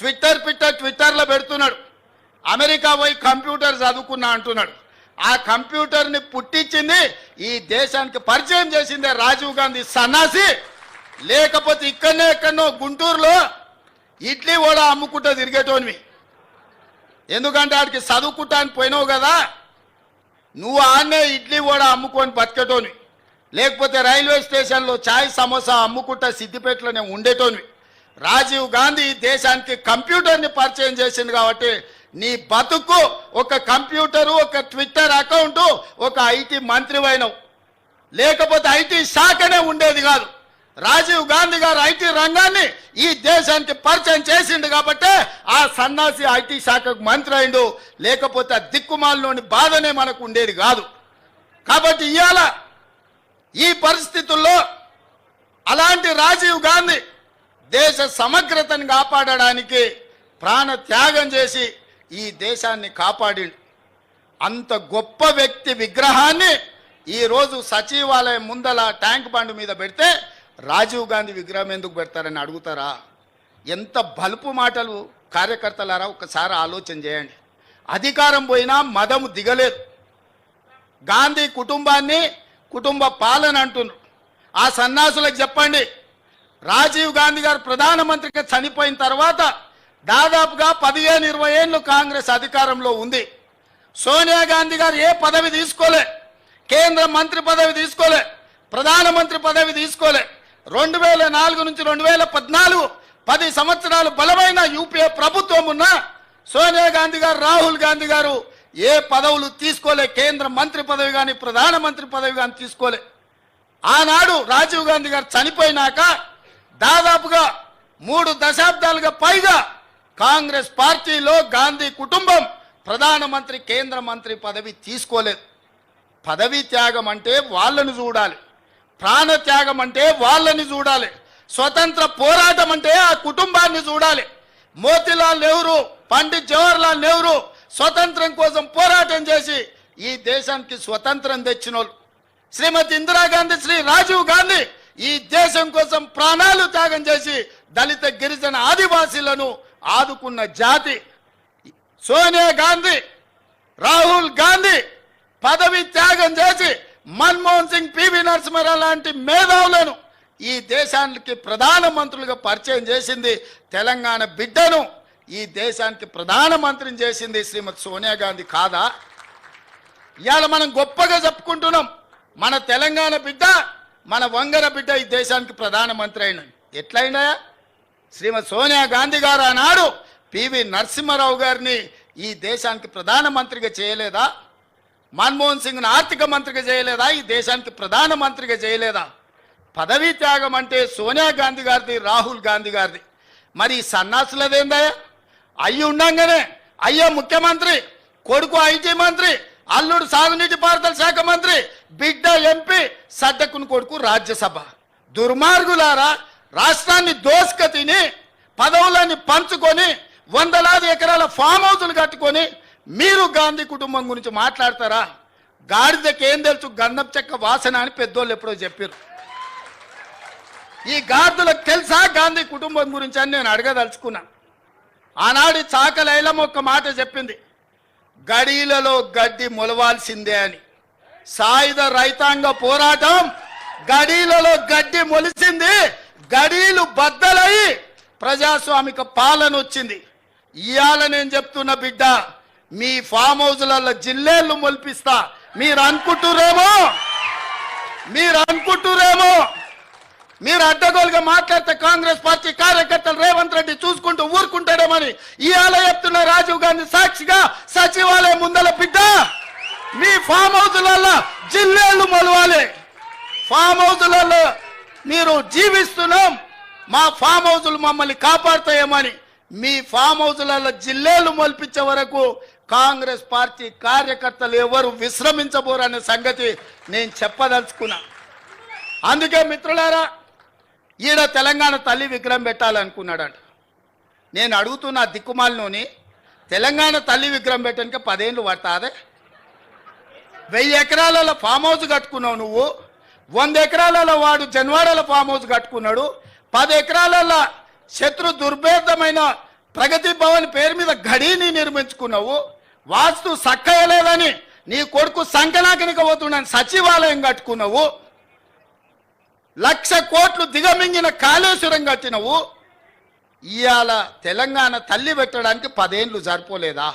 ట్విట్టర్లో పెడుతున్నాడు. అమెరికా పోయి కంప్యూటర్ చదువుకున్నా అంటున్నాడు. ఆ కంప్యూటర్ని పుట్టించింది ఈ దేశానికి పరిచయం చేసిందే రాజీవ్ గాంధీ సన్నాసి. లేకపోతే ఎక్కడో గుంటూరులో ఇడ్లీ కూడా అమ్ముకుంటూ తిరిగేటోనివి. ఎందుకంటే ఆడికి చదువుకుంటానికి పోయినావు కదా, నువ్వు ఆడనే ఇడ్లీ కూడా అమ్ముకొని బతికేటోనివి. లేకపోతే రైల్వే స్టేషన్లో చాయ్ సమోసా అమ్ముకుంటా సిద్దిపేటలోనే ఉండేటోనివి. రాజీవ్ గాంధీ దేశానికి కంప్యూటర్ని పరిచయం చేసింది కాబట్టి నీ బతుకు ఒక కంప్యూటరు, ఒక ట్విట్టర్ అకౌంటు, ఒక ఐటీ మంత్రి అయినవు. లేకపోతే ఐటీ శాఖనే ఉండేది కాదు. రాజీవ్ గాంధీ గారు ఐటీ రంగాన్ని ఈ దేశానికి పరిచయం చేసిండు కాబట్టి ఆ సన్నాసి ఐటీ శాఖకు మంత్రి అయిండు. లేకపోతే ఆ దిక్కుమాలలోని బాధనే మనకు ఉండేది కాదు. కాబట్టి ఇవాళ ఈ పరిస్థితుల్లో అలాంటి రాజీవ్ గాంధీ దేశ సమగ్రతను కాపాడడానికి ప్రాణ త్యాగం చేసి ఈ దేశాన్ని కాపాడిండు. అంత గొప్ప వ్యక్తి విగ్రహాన్ని ఈరోజు సచివాలయం ముందల ట్యాంక్ బండ్ మీద పెడితే రాజీవ్ గాంధీ విగ్రహం ఎందుకు పెడతారని అడుగుతారా? ఎంత బలుపు మాటలు కార్యకర్తలారా, ఒకసారి ఆలోచన చేయండి. అధికారం పోయినా మదము దిగలేదు. గాంధీ కుటుంబాన్ని కుటుంబ పాలన అంటున్నారు. ఆ సన్నాసులకు చెప్పండి, రాజీవ్ గాంధీ గారు ప్రధానమంత్రిగా చనిపోయిన తర్వాత దాదాపుగా 15-20 ఏళ్ళు కాంగ్రెస్ అధికారంలో ఉంది. సోనియా గాంధీ గారు ఏ పదవి తీసుకోలే, కేంద్ర మంత్రి పదవి తీసుకోలే, ప్రధానమంత్రి పదవి తీసుకోలే. 2004 నుంచి 2014 10 సంవత్సరాలు బలమైన యూపీఏ ప్రభుత్వం ఉన్న సోనియా గాంధీ గారు, రాహుల్ గాంధీ గారు ఏ పదవులు తీసుకోలే. కేంద్ర మంత్రి పదవి కానీ ప్రధానమంత్రి పదవి కానీ తీసుకోలే. ఆనాడు రాజీవ్ గాంధీ గారు చనిపోయినాక దాదాపుగా 3 దశాబ్దాలుగా పైగా కాంగ్రెస్ పార్టీలో గాంధీ కుటుంబం ప్రధానమంత్రి, కేంద్ర మంత్రి పదవి తీసుకోలేదు. పదవి త్యాగం అంటే వాళ్ళని చూడాలి, ప్రాణ త్యాగం అంటే వాళ్ళని చూడాలి, స్వతంత్ర పోరాటం అంటే ఆ కుటుంబాన్ని చూడాలి. మోతీలాల్ నెహ్రూ, పండిత్ జవహర్లాల్ నెహ్రూ స్వతంత్రం కోసం పోరాటం చేసి ఈ దేశానికి స్వతంత్రం తెచ్చినోళ్ళు. శ్రీమతి ఇందిరాగాంధీ, శ్రీ రాజీవ్ గాంధీ ఈ దేశం కోసం ప్రాణాలు త్యాగం చేసి దళిత, గిరిజన, ఆదివాసీలను ఆదుకున్న జాతి. సోనియా గాంధీ, రాహుల్ గాంధీ పదవి త్యాగం చేసి మన్మోహన్ సింగ్, పివి నరసింహారావు లాంటి మేధావులను ఈ దేశానికి ప్రధానమంత్రులుగా పరిచయం చేసింది. తెలంగాణ బిడ్డను ఈ దేశానికి ప్రధానమంత్రిని చేసింది శ్రీమతి సోనియా గాంధీ కాదా? ఇవాళ మనం గొప్పగా చెప్పుకుంటున్నాం, మన తెలంగాణ బిడ్డ, మన వంగర బిడ్డ ఈ దేశానికి ప్రధానమంత్రి అయిన. ఎట్లయినా శ్రీమతి సోనియా గాంధీ గారు ఆనాడు పివి నరసింహారావు గారిని ఈ దేశానికి ప్రధానమంత్రిగా చేయలేదా? మన్మోహన్ సింగ్ను ఆర్థిక మంత్రిగా చేయలేదా? ఈ దేశానికి ప్రధానమంత్రిగా చేయలేదా? పదవీ త్యాగం అంటే సోనియా గాంధీ గారిది, రాహుల్ గాంధీ గారిది. మరి ఈ సన్నాసులదేందయ్యా? అయ్యి ఉండంగానే అయ్యో ముఖ్యమంత్రి, కొడుకు ఐటీ మంత్రి, అల్లుడు సాగునీటి పారుదల శాఖ మంత్రి, బిడ్డ ఎంపీ, సడ్డకుని కొడుకు రాజ్యసభ. దుర్మార్గులారా, రాష్ట్రాన్ని దోసుక తిని పదవులన్నీ పంచుకొని 100,000 ఎకరాల ఫామ్ హౌసులు కట్టుకొని మీరు గాంధీ కుటుంబం గురించి మాట్లాడతారా? గాడిదకి ఏం తెలుసు గంధం చెక్క వాసన అని పెద్దోళ్ళు ఎప్పుడో చెప్పారు. ఈ గాడిదలకు తెలుసా గాంధీ కుటుంబం గురించి అని నేను అడగదలుచుకున్నా. ఆనాడు చాకలైలమ్మ ఒక్క మాట చెప్పింది, గడీలలో గడ్డి మొలవాల్సిందే అని. సాయుధ రైతాంగ పోరాటం గడీలలో గడ్డి మొలిసింది, గడీలు బద్దలై ప్రజాస్వామిక పాలన వచ్చింది. ఇవాళ నేను చెప్తున్న బిడ్డ, మీ ఫామ్ హౌజులలో జిల్లేళ్ళు మొలిపిస్తా. మీరు అనుకుంటురేమో మీరు అడ్డగోలుగా మాట్లాడితే కాంగ్రెస్ పార్టీ కార్యకర్తలు రేవంత్ రెడ్డి చూసుకుంటూ ఊరుకుంటాడేమని ఇవాళ చెప్తున్న రాజీవ్ గాంధీ సాక్షిగా సచివాలయం ముందల బిడ్డ, మీ ఫామ్ హౌజులలో జిల్లేళ్ళు మొలవాలి. ఫామ్ హౌజులలో మీరు జీవిస్తున్నాం, మా ఫామ్ హౌజులు మమ్మల్ని కాపాడుతాయేమని మీ ఫామ్ హౌజులలో జిల్లేలు మొలిపించే వరకు కాంగ్రెస్ పార్టీ కార్యకర్తలు ఎవరు విశ్రమించబోరనే సంగతి నేను చెప్పదలుచుకున్నా. అందుకే మిత్రులారా, ఈడ తెలంగాణ తల్లి విగ్రహం పెట్టాలనుకున్నాడంట. నేను అడుగుతున్నా దిక్కుమాలినోని, తెలంగాణ తల్లి విగ్రహం పెట్టడానికి 10 ఏళ్ళు పడతాదే? 1000 ఎకరాలలో ఫామ్ హౌస్ కట్టుకున్నావు నువ్వు, 100 ఎకరాలలో వాడు జన్వాడల ఫామ్ హౌస్ కట్టుకున్నాడు, 10 ఎకరాలలో శత్రు దుర్భేదమైన ప్రగతి భవన్ పేరు మీద గడిని నిర్మించుకున్నావు, వాస్తు సక్కయలేదని నీ కొడుకు సంకనాకనికి పోతున్నాను సచివాలయం కట్టుకున్నావు, 1,00,000 కోట్లు దిగమింగిన కాళేశ్వరం కట్టినవు. ఇవాళ తెలంగాణ తల్లి పెట్టడానికి 10 ఏళ్ళు సరిపోలేదా?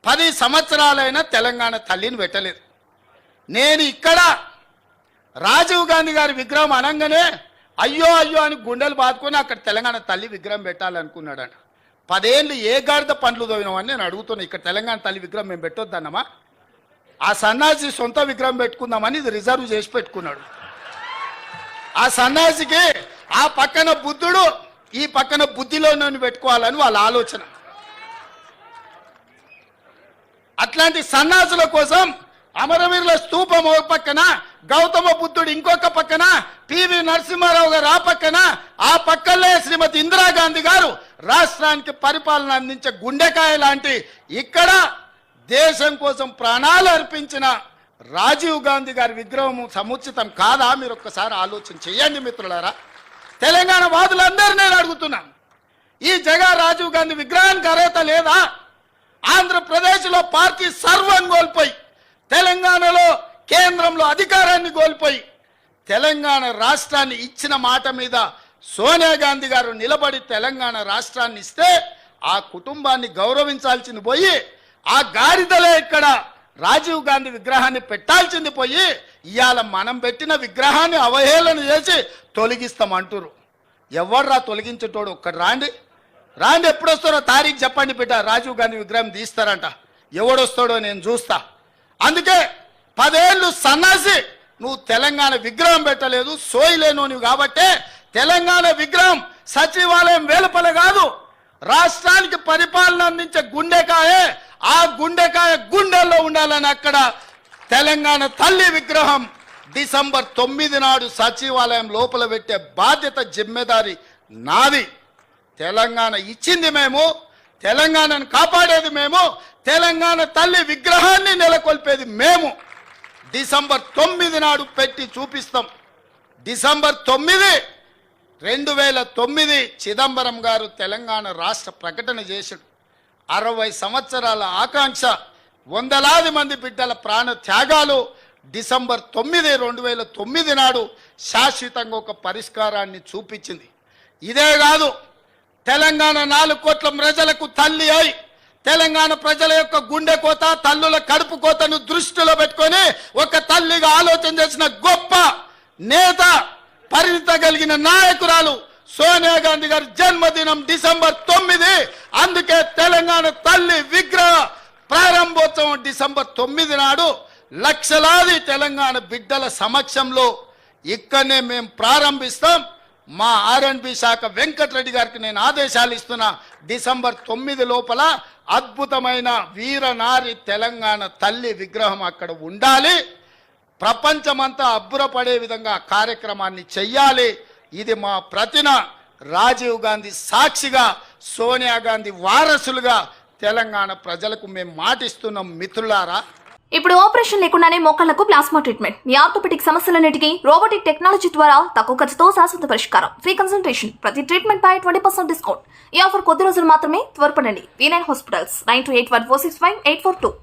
10 సంవత్సరాలైనా తెలంగాణ తల్లిని పెట్టలేదు. నేను ఇక్కడ రాజీవ్ గాంధీ గారి విగ్రహం అనగానే అయ్యో అయ్యో అని గుండెలు బాదుకొని అక్కడ తెలంగాణ తల్లి విగ్రహం పెట్టాలనుకున్నాడట. 10 ఏళ్ళు ఏ గాడిద పండ్లు తోవినామని నేను అడుగుతున్నా. ఇక్కడ తెలంగాణ తల్లి విగ్రహం మేము పెట్టొద్దన్నమా? ఆ సన్నాసి సొంత విగ్రహం పెట్టుకుందామని ఇది రిజర్వ్ చేసి పెట్టుకున్నాడు. ఆ సన్నాసికి ఆ పక్కన బుద్ధుడు, ఈ పక్కన బుద్ధిలోనూ పెట్టుకోవాలని వాళ్ళ ఆలోచన. అట్లాంటి సన్నాసుల కోసం అమరవీరుల స్తూపం ఒక పక్కన, గౌతమ బుద్ధుడు ఇంకొక పక్కన, పివి నరసింహారావు గారు ఆ పక్కన, ఆ పక్కనే శ్రీమతి ఇందిరాగాంధీ గారు రాష్ట్రానికి పరిపాలన అందించే గుండెకాయ లాంటి ఇక్కడ దేశం కోసం ప్రాణాలు అర్పించిన రాజీవ్ గాంధీ గారి విగ్రహం సముచితం కాదా? మీరు ఒక్కసారి ఆలోచన చేయండి మిత్రులారా. తెలంగాణ వాదులందరూ నేను అడుగుతున్నాను, ఈ జగ రాజీవ్ గాంధీ విగ్రహానికి అర్హత లేదా? ఆంధ్రప్రదేశ్లో పార్టీ సర్వం కోల్పోయి, తెలంగాణలో కేంద్రంలో అధికారాన్ని కోల్పోయి, తెలంగాణ రాష్ట్రాన్ని ఇచ్చిన మాట మీద సోనియా గాంధీ గారు నిలబడి తెలంగాణ రాష్ట్రాన్ని ఇస్తే ఆ కుటుంబాన్ని గౌరవించాల్సింది పోయి, ఆ గాడిదలే ఇక్కడ రాజీవ్ గాంధీ విగ్రహాన్ని పెట్టాల్సింది పోయి ఇవాళ మనం పెట్టిన విగ్రహాన్ని అవహేళన చేసి తొలగిస్తామంటారు. ఎవర్రా తొలగించేటోడు? ఒక్కడు రాండి, ఎప్పుడు వస్తారో తారీఖు చెప్పండి బిడ్డ. రాజీవ్ గాంధీ విగ్రహం తీస్తారంట, ఎవడొస్తాడో నేను చూస్తా. అందుకే 10 ఏళ్ళు సన్నాసి నువ్వు తెలంగాణ విగ్రహం పెట్టలేదు, సోయిలేను కాబట్టే తెలంగాణ విగ్రహం సచివాలయం వెలుపల కాదు, రాష్ట్రానికి పరిపాలన అందించే గుండెకాయే, ఆ గుండెకాయ గుండెల్లో ఉండాలని అక్కడ తెలంగాణ తల్లి విగ్రహం డిసెంబర్ 9 నాడు సచివాలయం లోపల పెట్టే బాధ్యత జిమ్మెదారి నాది. తెలంగాణ ఇచ్చింది మేము, తెలంగాణను కాపాడేది మేము, తెలంగాణ తల్లి విగ్రహాన్ని నెలకొల్పేది మేము. డిసెంబర్ 9 నాడు పెట్టి చూపిస్తాం. డిసెంబర్ 9, 2009 చిదంబరం గారు తెలంగాణ రాష్ట్ర ప్రకటన చేశాడు. 60 సంవత్సరాల ఆకాంక్ష, వందలాది మంది బిడ్డల ప్రాణ త్యాగాలు డిసెంబర్ 9, 2009 నాడు శాశ్వతంగా ఒక పరిష్కారాన్ని చూపించింది. ఇదే కాదు, తెలంగాణ 4 కోట్ల ప్రజలకు తల్లి అయి తెలంగాణ ప్రజల యొక్క గుండె కోత, తల్లుల కడుపు కోతను దృష్టిలో పెట్టుకొని ఒక తల్లిగా ఆలోచన చేసిన గొప్ప నేత, పరిణిత కలిగిన నాయకురాలు సోనియా గాంధీ గారి జన్మదినం డిసెంబర్ 9. అందుకే తెలంగాణ తల్లి విగ్రహ ప్రారంభోత్సవం డిసెంబర్ 9 నాడు లక్షలాది తెలంగాణ బిడ్డల సమక్షంలో ఇక్కడనే మేము ప్రారంభిస్తాం. మా R&B శాఖ వెంకటరెడ్డి గారికి నేను ఆదేశాలు ఇస్తున్నా, డిసెంబర్ 9 లోపల అద్భుతమైన వీరనారి తెలంగాణ తల్లి విగ్రహం అక్కడ ఉండాలి. ప్రపంచమంతా అబ్బురపడే విధంగా కార్యక్రమాన్ని చెయ్యాలి. ఇది మా ప్రతిన రాజీవ్ గాంధీ సాక్షిగా, సోనియా గాంధీ వారసులుగా తెలంగాణ ప్రజలకు మేము మాటిస్తున్నాం. మిత్రులారా, ఇప్పుడు ఆపరేషన్ లేకుండానే మోకాళ్లకు ప్లాస్మా ట్రీట్మెంట్, మీ ఆర్థోపెటిక్ సమస్యలన్నిటికీ రోబోటిక్ టెక్నాలజీ ద్వారా తక్కువ ఖర్చుతో శాశ్వత పరిష్కారం, ఫ్రీ కన్సల్టేషన్, ప్రతి ట్రీట్మెంట్ పై 20% డిస్కౌంట్. ఈ ఆఫర్ కొద్ది రోజులు మాత్రమే, త్వరపడండి. V9 hospitals 9281465842.